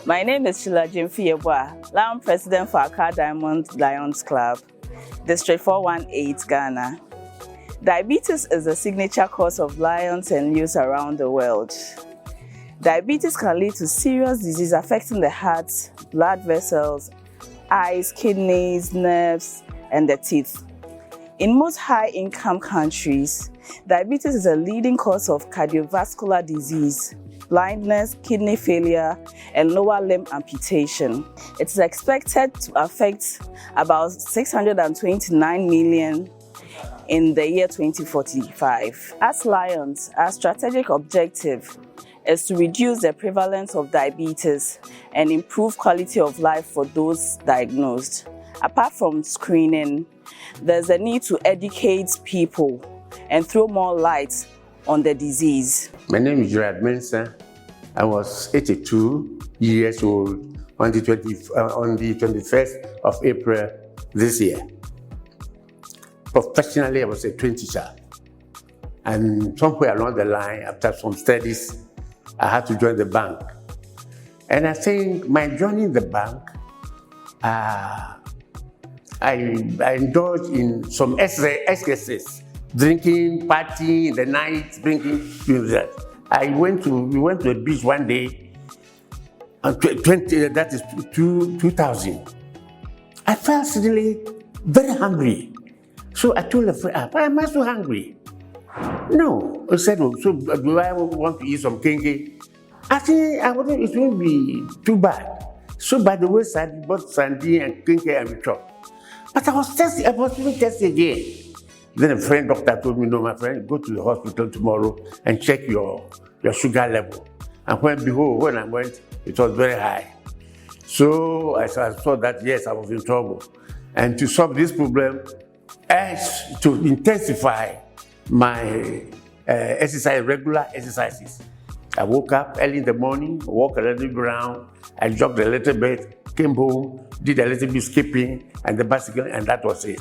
My name is Sheila Jemfi Yeboah. I'm president for Accra Diamond Lions Club, District 418, Ghana. Diabetes is a signature cause of lions and youths around the world. Diabetes can lead to serious disease affecting the heart, blood vessels, eyes, kidneys, nerves, and the teeth. In most high-income countries, diabetes is a leading cause of cardiovascular disease, blindness, kidney failure, and lower limb amputation. It is expected to affect about 629 million in the year 2045. As Lions, our strategic objective is to reduce the prevalence of diabetes and improve quality of life for those diagnosed. Apart from screening, there's a need to educate people and throw more light on the disease. My name is Gerard Mensah. I was 82 years old on the 21st of April this year. Professionally, I was a trained teacher. And somewhere along the line, after some studies, I had to join the bank. And I think my joining the bank, I indulged in some excesses, drinking, partying in the night, drinking, doing that. We went to a beach one day, that is 2000. I felt suddenly very hungry. So I told a friend, why am I so hungry? No, I said, so do I want to eat some kenke? I think it won't be too bad. So by the wayside, we bought sardine and kenke and we chopped. But I was thirsty, I was really thirsty again. Then a friend doctor told me, no, my friend, go to the hospital tomorrow and check your sugar level. And when I went, it was very high. So I saw that, yes, I was in trouble. And to solve this problem, to intensify my regular exercises. I woke up early in the morning, walked a little bit around, I jogged a little bit, came home, did a little bit skipping and the bicycle, and that was it.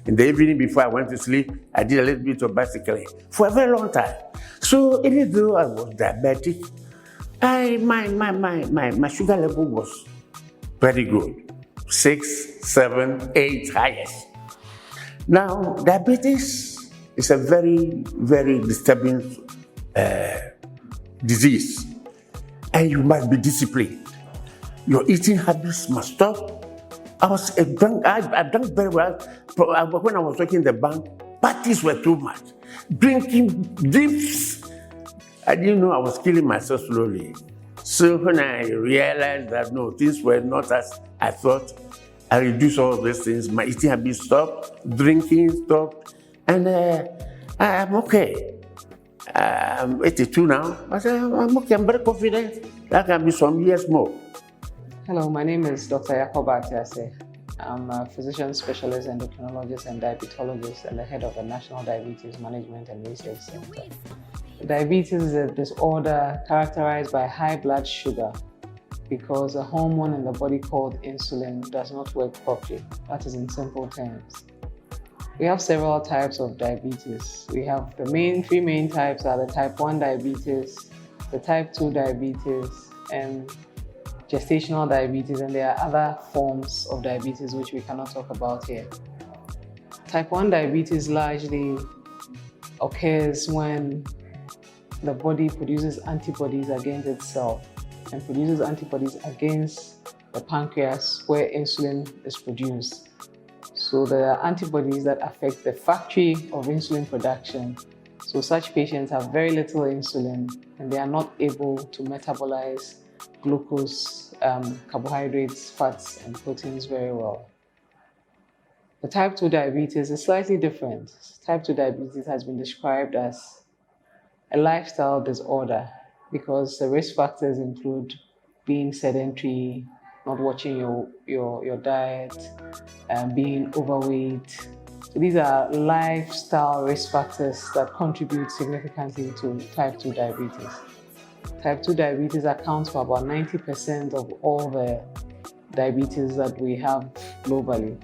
In the evening before I went to sleep, I did a little bit of bicycling for a very long time. So even though I was diabetic, my sugar level was very good. 6, 7, 8 highest. Now, diabetes is a very, very disturbing disease, and you must be disciplined. Your eating habits must stop. I drank very well. When I was working in the bank, parties were too much. Drinking dips. I didn't know I was killing myself slowly. So when I realized that no, things were not as I thought, I reduced all these things. My eating habits stopped, drinking stopped, and I'm okay. I'm 82 now. I said, I'm okay, I'm very confident. That can be some years more. Hello, my name is Dr. Yakoba Atiase. I'm a physician specialist, endocrinologist, and diabetologist, and the head of the National Diabetes Management and Research Center. Diabetes is a disorder characterized by high blood sugar because a hormone in the body called insulin does not work properly. That is in simple terms. We have several types of diabetes. We have three main types are the type 1 diabetes, the type 2 diabetes, and gestational diabetes, and there are other forms of diabetes which we cannot talk about here. Type 1 diabetes largely occurs when the body produces antibodies against itself and produces antibodies against the pancreas where insulin is produced. So there are antibodies that affect the factory of insulin production. So such patients have very little insulin and they are not able to metabolize glucose, carbohydrates, fats, and proteins very well. The type 2 diabetes is slightly different. Type 2 diabetes has been described as a lifestyle disorder because the risk factors include being sedentary, not watching your diet, being overweight. So these are lifestyle risk factors that contribute significantly to type 2 diabetes. Type 2 diabetes accounts for about 90% of all the diabetes that we have globally.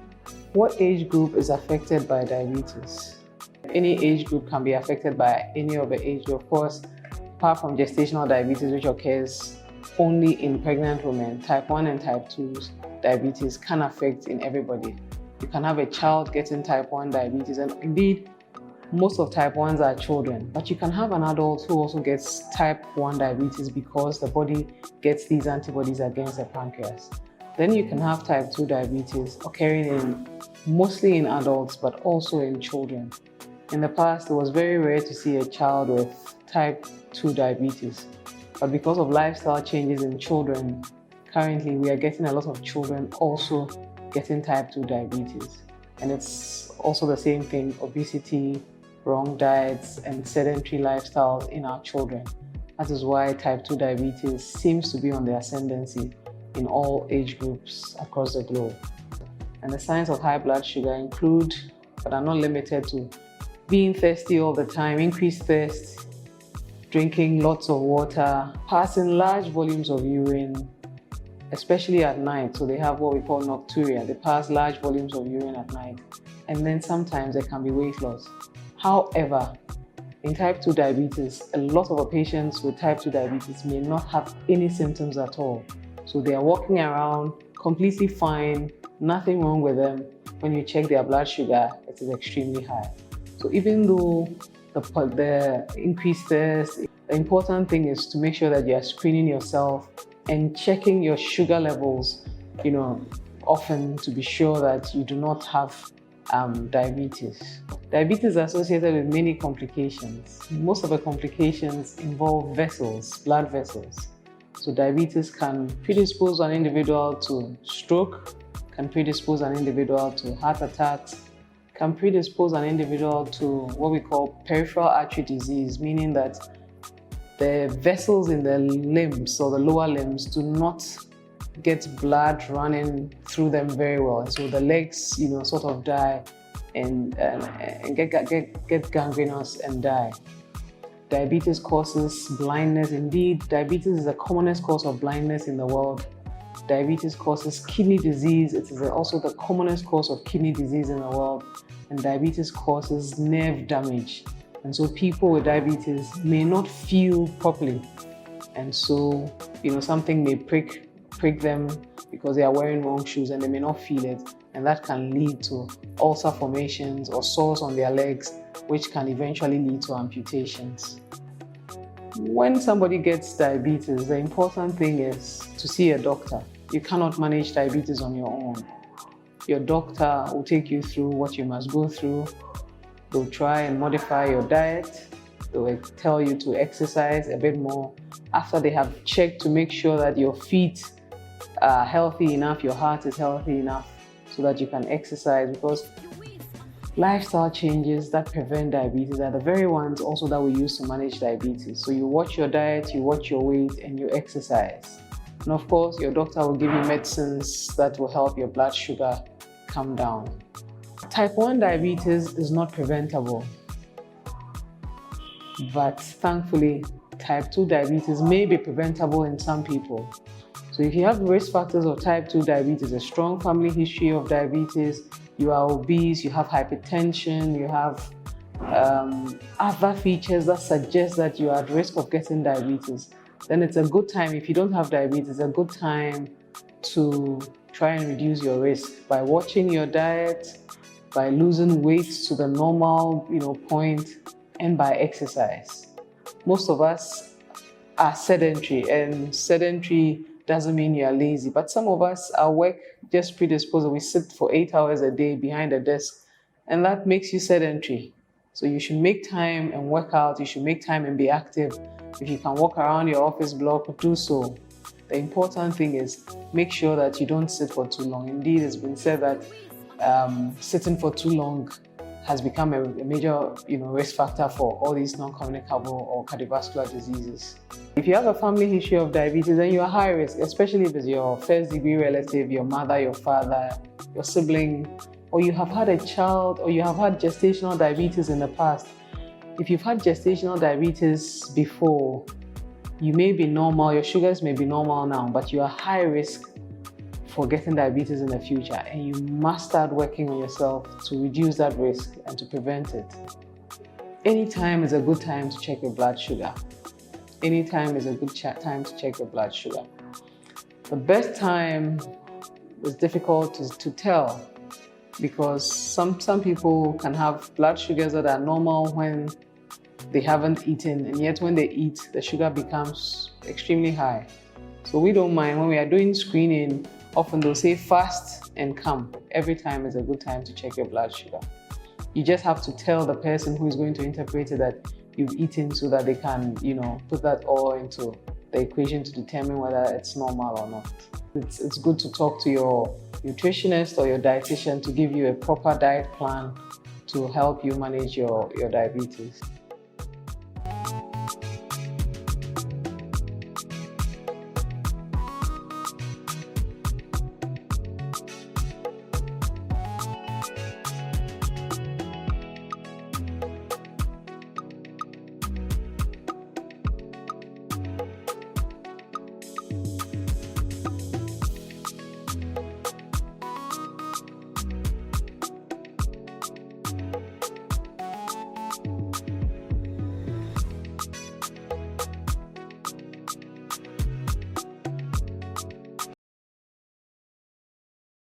What age group is affected by diabetes? Any age group can be affected by any of the age group. Of course, apart from gestational diabetes, which occurs only in pregnant women, type 1 and type 2 diabetes can affect in everybody. You can have a child getting type 1 diabetes, and indeed, most of type 1s are children, but you can have an adult who also gets type 1 diabetes because the body gets these antibodies against the pancreas. Then you can have type 2 diabetes occurring mostly in adults, but also in children. In the past, it was very rare to see a child with type 2 diabetes, but because of lifestyle changes in children, currently we are getting a lot of children also getting type 2 diabetes. And it's also the same thing: obesity, wrong diets, and sedentary lifestyles in our children. That is why type 2 diabetes seems to be on the ascendancy in all age groups across the globe. And the signs of high blood sugar include, but are not limited to, being thirsty all the time, increased thirst, drinking lots of water, passing large volumes of urine, especially at night. So they have what we call nocturia. They pass large volumes of urine at night. And then sometimes there can be weight loss. However, in type 2 diabetes, a lot of our patients with type 2 diabetes may not have any symptoms at all. So they are walking around completely fine, nothing wrong with them. When you check their blood sugar, it is extremely high. So even though the increased thirst, the important thing is to make sure that you are screening yourself and checking your sugar levels, often, to be sure that you do not have diabetes. Diabetes is associated with many complications. Most of the complications involve vessels, blood vessels. So diabetes can predispose an individual to stroke, can predispose an individual to heart attacks, can predispose an individual to what we call peripheral artery disease, meaning that the vessels in the limbs or the lower limbs do not get blood running through them very well. And so the legs, sort of die and get gangrenous and die. Diabetes causes blindness. Indeed, diabetes is the commonest cause of blindness in the world. Diabetes causes kidney disease. It is also the commonest cause of kidney disease in the world. And diabetes causes nerve damage. And so people with diabetes may not feel properly. And so, something may prick them because they are wearing wrong shoes and they may not feel it. And that can lead to ulcer formations or sores on their legs, which can eventually lead to amputations. When somebody gets diabetes, the important thing is to see a doctor. You cannot manage diabetes on your own. Your doctor will take you through what you must go through. They'll try and modify your diet. They will tell you to exercise a bit more after they have checked to make sure that your feet are healthy enough, your heart is healthy enough so that you can exercise, because lifestyle changes that prevent diabetes are the very ones also that we use to manage diabetes. So you watch your diet, you watch your weight, and you exercise. And of course, your doctor will give you medicines that will help your blood sugar come down. Type 1 diabetes is not preventable, but thankfully, type 2 diabetes may be preventable in some people. So if you have risk factors of type 2 diabetes, a strong family history of diabetes, you are obese, you have hypertension, you have other features that suggest that you are at risk of getting diabetes, then it's a good time. If you don't have diabetes, a good time to try and reduce your risk by watching your diet, by losing weight to the normal point, and by exercise. Most of us are sedentary, and sedentary doesn't mean you're lazy, but some of us, our work just predisposes. We sit for 8 hours a day behind a desk, and that makes you sedentary. So you should make time and work out. You should make time and be active. If you can walk around your office block, do so. The important thing is make sure that you don't sit for too long. Indeed, it's been said that sitting for too long has become a major risk factor for all these non-communicable or cardiovascular diseases. If you have a family history of diabetes, then you are high risk, especially if it's your first degree relative, your mother, your father, your sibling, or you have had a child, or you have had gestational diabetes in the past. If you've had gestational diabetes before, you may be normal, your sugars may be normal now, but you are high risk for getting diabetes in the future, and you must start working on yourself to reduce that risk and to prevent it. anytime is a good time to check your blood sugar. Anytime is a good time to check your blood sugar. The best time is difficult to tell, because some people can have blood sugars that are normal when they haven't eaten, and yet when they eat, the sugar becomes extremely high. So we don't mind. When we are doing screening, often they'll say fast and come. Every time is a good time to check your blood sugar. You just have to tell the person who is going to interpret it that you've eaten, so that they can, put that all into the equation to determine whether it's normal or not. It's good to talk to your nutritionist or your dietitian to give you a proper diet plan to help you manage your diabetes.